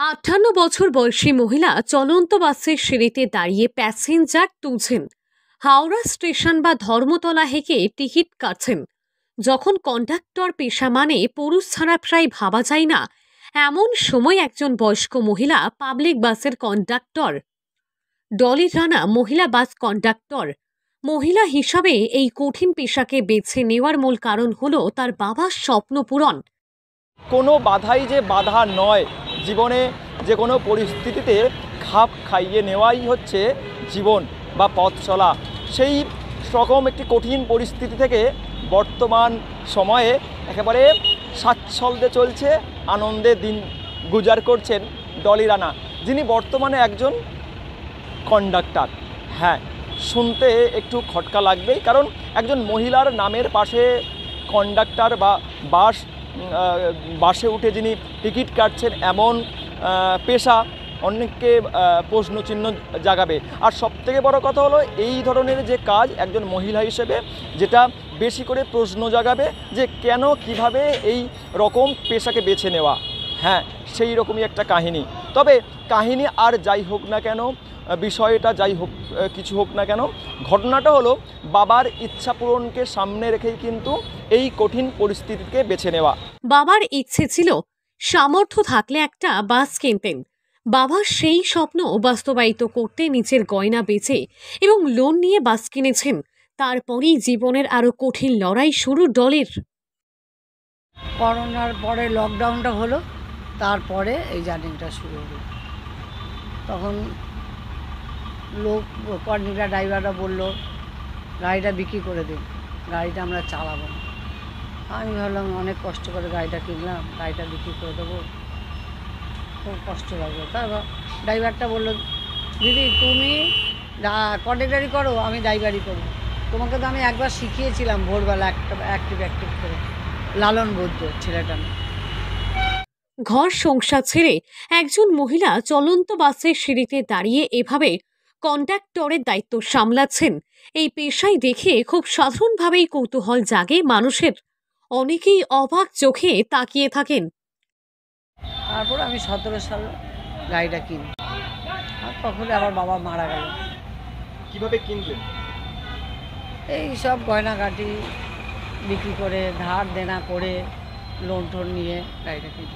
58 বয়সী মহিলা চলন্ত বাসের সিঁড়িতে দাঁড়িয়ে প্যাসেঞ্জার তুলছেন। হাওড়া স্টেশন বা ধর্মতলা হেঁকে টিকিট কাটছেন। যখন কন্ডাক্টর পেশা মানে পুরুষ ছাড়া প্রায় ভাবা যায় না, এমন সময় একজন বয়স্ক মহিলা পাবলিক বাসের কন্ডাক্টর। ডলি রানা মহিলা বাস কন্ডাক্টর। মহিলা হিসাবে এই কঠিন পেশাকে বেছে নেওয়ার মূল কারণ হলো তার বাবার স্বপ্ন পূরণ। কোনো বাধাই যে বাধা নয়, জীবনে যে কোনো পরিস্থিতিতে খাপ খাইয়ে নেওয়াই হচ্ছে জীবন বা পথ চলা। সেই রকম একটি কঠিন পরিস্থিতি থেকে বর্তমান সময়ে একেবারে স্বাচ্ছন্দ্যে চলছে, আনন্দে দিন গুজার করছেন ডলি রানা, যিনি বর্তমানে একজন কন্ডাক্টর। হ্যাঁ, শুনতে একটু খটকা লাগবেই, কারণ একজন মহিলার নামের পাশে কন্ডাক্টর বা বাসে উঠে যিনি টিকিট কাটছেন, এমন পেশা অনেককে প্রশ্নচিহ্ন জাগাবে। আর সবথেকে বড় কথা হলো, এই ধরনের যে কাজ একজন মহিলা হিসেবে যেটা বেশি করে প্রশ্ন জাগাবে যে কেন কিভাবে এই রকম পেশাকে বেছে নেওয়া। হ্যাঁ, সেই রকমই একটা কাহিনী। তবে কাহিনী আর যাই হোক না কেন, বিষয়টা যাই হোক, কিছু হোক না কেন, ঘটনাটা হলো বাবার ইচ্ছা পূরণকে সামনে রেখেই কিন্তু এই কঠিন পরিস্থিতিকে বেছে নেওয়া। বাবার ইচ্ছে ছিল সামর্থ্য থাকলে একটা বাস কিনতেন। বাবার সেই স্বপ্ন বাস্তবায়িত করতে নিজের গয়না বেচে এবং লোন নিয়ে বাস কিনেছেন। তারপরেই জীবনের আরো কঠিন লড়াই শুরু ডলির। করোনার পরে লকডাউনটা হলো, তারপরে এই জার্নিটা শুরু হলো। তখন লোক কর্মীরা, ড্রাইভাররা বললো গাড়িটা বিক্রি করে দিন, গাড়িটা আমরা চালাবো না। আমি ভাবলাম অনেক কষ্ট করে গাড়িটা কিনলাম, গাড়িটা বিক্রি করে দেবো, খুব কষ্ট লাগলো। তারপর ড্রাইভারটা বললো, দিদি তুমি কন্ডাক্টারি করো, আমি ড্রাইভারি করবো। তোমাকে তো আমি একবার শিখিয়েছিলাম ভোরবেলা একটা অ্যাক্টিভ করে। লালন বৌদ্ধ ছেলেটা না। ঘর সংসার ছেড়ে একজন মহিলা চলন্ত বাসের সিঁড়িতে দাঁড়িয়ে এভাবে কন্ডাক্টরের দায়িত্ব সামলাচ্ছেন, এই পেশায় দেখে খুব সাধারণভাবেই কৌতূহল জাগে মানুষের। অনেকেই অবাক চোখে তাকিয়ে থাকেন। তারপর আমি 17 সালে গাড়িটা কিনি, আর তখন আবার বাবা মারা গেল। কিভাবে কিনলেন? এই সব গয়নাগাটি বিক্রি করে, ধার দেনা করে, লোন টোন নিয়ে গাড়িটা কিনি।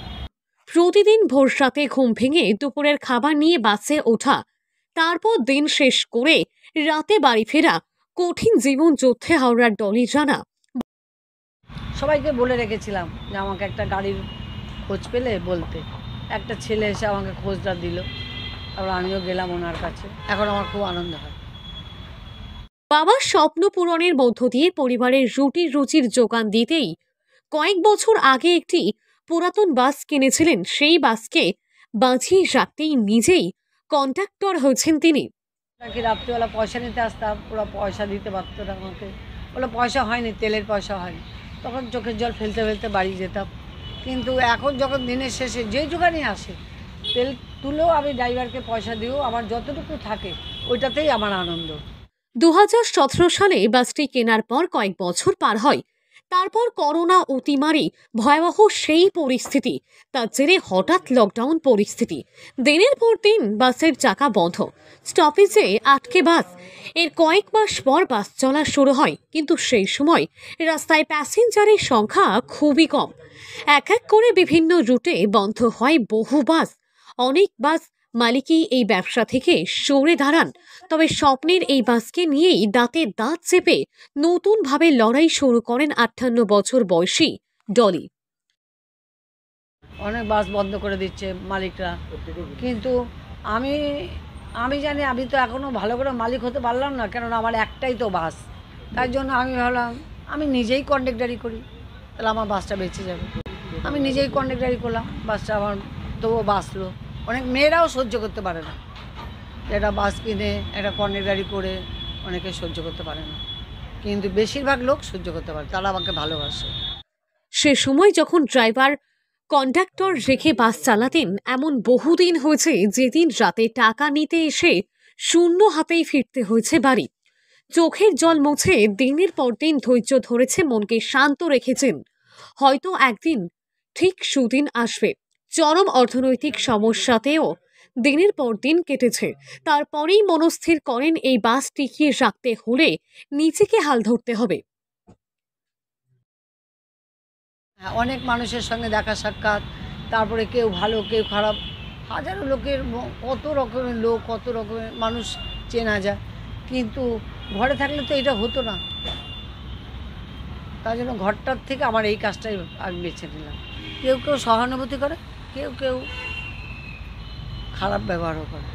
প্রতিদিন ভোর রাতে ঘুম ভেঙে দুপুরের খাবার নিয়ে বাসে ওঠা, তারপর দিন শেষ করে রাতে বাড়ি ফেরা, কঠিন জীবন যুদ্ধে হাওড়ার ডলি রানা। সবাইকে বলে রেখেছিলাম যে আমাকে একটা গাড়ির খোঁজ পেলে বলতে। একটা ছেলে এসে আমাকে খোঁজটা দিল, তারপর আমিও গেলাম ওনার কাছে। এখন আমার খুব আনন্দ হয়। বাবার স্বপ্ন পূরণের মধ্য দিয়ে পরিবারের রুজির যোগান দিতেই কয়েক বছর আগে একটি পুরাতন বাস কিনেছিলেন। সেই বাসকে বাঁচিয়ে রাখতেই নিজেই কন্ডাক্টর হয়েছেন তিনি। নাকি রাত্রিবেলা পয়সা নিতে আসতাম, ওরা পয়সা দিতে পারতো না আমাকে। বলে পয়সা হয়নি, তেলের পয়সা হয়নি। তখন চোখের জল ফেলতে ফেলতে বাড়ি যেতাম। কিন্তু এখন যখন দিনের শেষে যে যোগানই আসে, তেল তুলেও আমি ড্রাইভারকে পয়সা দিও, আমার যতটুকু থাকে ওইটাতেই আমার আনন্দ। 2017 সালে বাসটি কেনার পর কয়েক বছর পার হয়। তারপর করোনা অতিমারি, ভয়াবহ সেই পরিস্থিতি। তার জেরে হঠাৎ লকডাউন পরিস্থিতি। দিনের পর দিন বাসের চাকা বন্ধ, স্টপেজে আটকে বাস। এর কয়েক মাস পর বাস চলা শুরু হয়, কিন্তু সেই সময় রাস্তায় প্যাসেঞ্জারের সংখ্যা খুবই কম। এক এক করে বিভিন্ন রুটে বন্ধ হয় বহু বাস। অনেক বাস মালিকই এই ব্যবসা থেকে সরে দাঁড়ান। তবে স্বপ্নের এই বাসকে নিয়েই দাঁতে দাঁত চেপে নতুনভাবে লড়াই শুরু করেন 58 বছর বয়সী ডলি। অনেক বাস বন্ধ করে দিচ্ছে মালিকরা, কিন্তু আমি আমি জানি আমি তো এখনও ভালো করে মালিক হতে পারলাম না, কেননা আমার একটাই তো বাস। তাই জন্য আমি ভাবলাম আমি নিজেই কন্ডাক্টারি করি, তাহলে আমার বাসটা বেঁচে যাবে। আমি নিজেই কন্ডাক্টারি করলাম, বাসটা আমার তবুও বাঁচলো। অনেক মেয়েরাও সহ্য করতে পারে না, একটা বাস কিনে একটা কন্ডাক্টারি করে অনেকে সহ্য করতে পারে না, কিন্তু বেশিরভাগ লোক সহ্য করতে পারে, তারা আমাকে ভালোবাসে। সে সময় যখন ড্রাইভার কন্ডাক্টর রেখে বাস চালাতেন, এমন বহুদিন হয়েছে যেদিন রাতে টাকা নিতে এসে শূন্য হাতেই ফিরতে হয়েছে বাড়ি। চোখের জল মুছে দিনের পর দিন ধৈর্য ধরেছে, মনকে শান্ত রেখেছেন। হয়তো একদিন ঠিক সুদিন আসবে, চরম অর্থনৈতিক সমস্যাতেও দিনের পর দিন কেটেছে। তারপরেই মনস্থির করেন এই বাস টিকিয়ে রাখতে হলে নিজেকে হাল ধরতে হবে। হ্যাঁ, অনেক মানুষের সঙ্গে দেখা সাক্ষাৎ, তারপরে কেউ ভালো কেউ খারাপ, হাজারো লোকের কত রকমের লোক, কত রকমের মানুষ চেনা যায়, কিন্তু ঘরে থাকলে তো এটা হতো না। তার জন্য ঘরটার থেকে আমার এই কাজটাই আমি বেছে নিলাম। কেউ কেউ সহানুভূতি করে, কেউ কেউ খারাপ ব্যবহারও করে।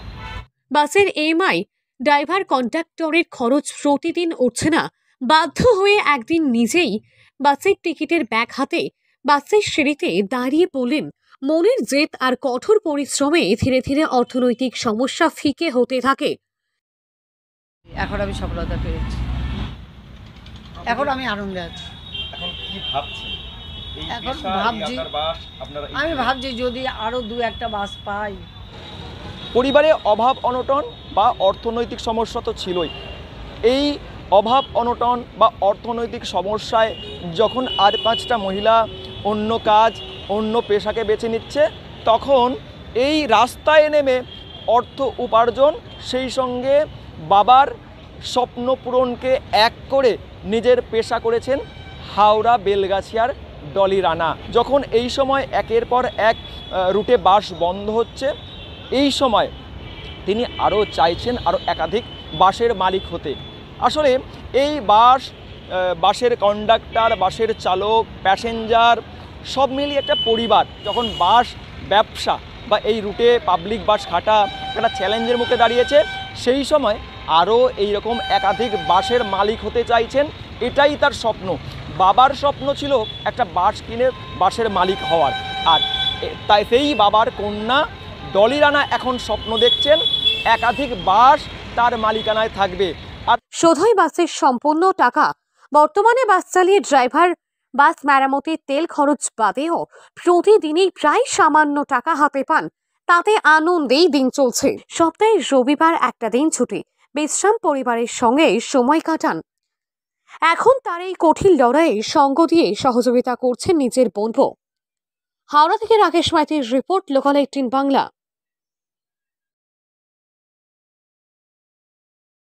বাসের EMI, ড্রাইভার কন্ডাক্টরের খরচ প্রতিদিন উঠছে না। বাধ্য হয়ে একদিন নিজেই বাসের টিকিটের ব্যাগ হাতে বাসের সিঁড়িতে দাঁড়িয়ে পড়লেন। মনের জেদ আর কঠোর পরিশ্রমে ধীরে ধীরে অর্থনৈতিক সমস্যা ফিকে হতে থাকে। এখন আমি সফলতা পেয়েছি, এখন আমি আনন্দে আছি। এখন কি ভাবছেন? এখন আমি ভাবছি যদি আরো 2-1টা বাস পাই। পরিবারে অভাব অনটন বা অর্থনৈতিক সমস্যা তো ছিলই। এই অভাব অনটন বা অর্থনৈতিক সমস্যায় যখন আর 5টা মহিলা অন্য কাজ, অন্য পেশাকে বেছে নিচ্ছে, তখন এই রাস্তায় নেমে অর্থ উপার্জন, সেই সঙ্গে বাবার স্বপ্ন পূরণকে এক করে নিজের পেশা করেছেন হাওড়া বেলগাছিয়ার ডলি রানা। যখন এই সময় একের পর এক রুটে বাস বন্ধ হচ্ছে, এই সময় তিনি আরও চাইছেন আরও একাধিক বাসের মালিক হতে। আসলে এই বাসের কন্ডাক্টর, বাসের চালক, প্যাসেঞ্জার সব মিলিয়ে একটা পরিবার। যখন বাস ব্যবসা বা এই রুটে পাবলিক বাস খাটা একটা চ্যালেঞ্জের মুখে দাঁড়িয়েছে, সেই সময় আরও এইরকম একাধিক বাসের মালিক হতে চাইছেন। এটাই তার স্বপ্ন। বাবার স্বপ্ন ছিল একটা বাস কিনে বাসের মালিক হওয়ার, আর তাই সেই বাবার কন্যা ডলি রানা এখন স্বপ্ন দেখছেন একাধিক বাস তার মালিকানায় থাকবে। আর শোধই বাসের সম্পূর্ণ টাকা। বর্তমানে বাস চালিয়ে ড্রাইভার, বাস মেরামতির তেল খরচ বাদেও প্রতিদিনই প্রায় সামান্য টাকা হাতে পান। তাতে আনন্দেই দিন চলছে। সপ্তাহে রবিবার একটা দিন ছুটি, বিশ্রাম, পরিবারের সঙ্গে সময় কাটান। এখন তার এই কঠিন লড়াইয়ে সঙ্গ দিয়ে সহযোগিতা করছেন নিজের বন্ধু। হাওড়া থেকে রাকেশ মাইতির রিপোর্ট, লোকাল 18 বাংলা।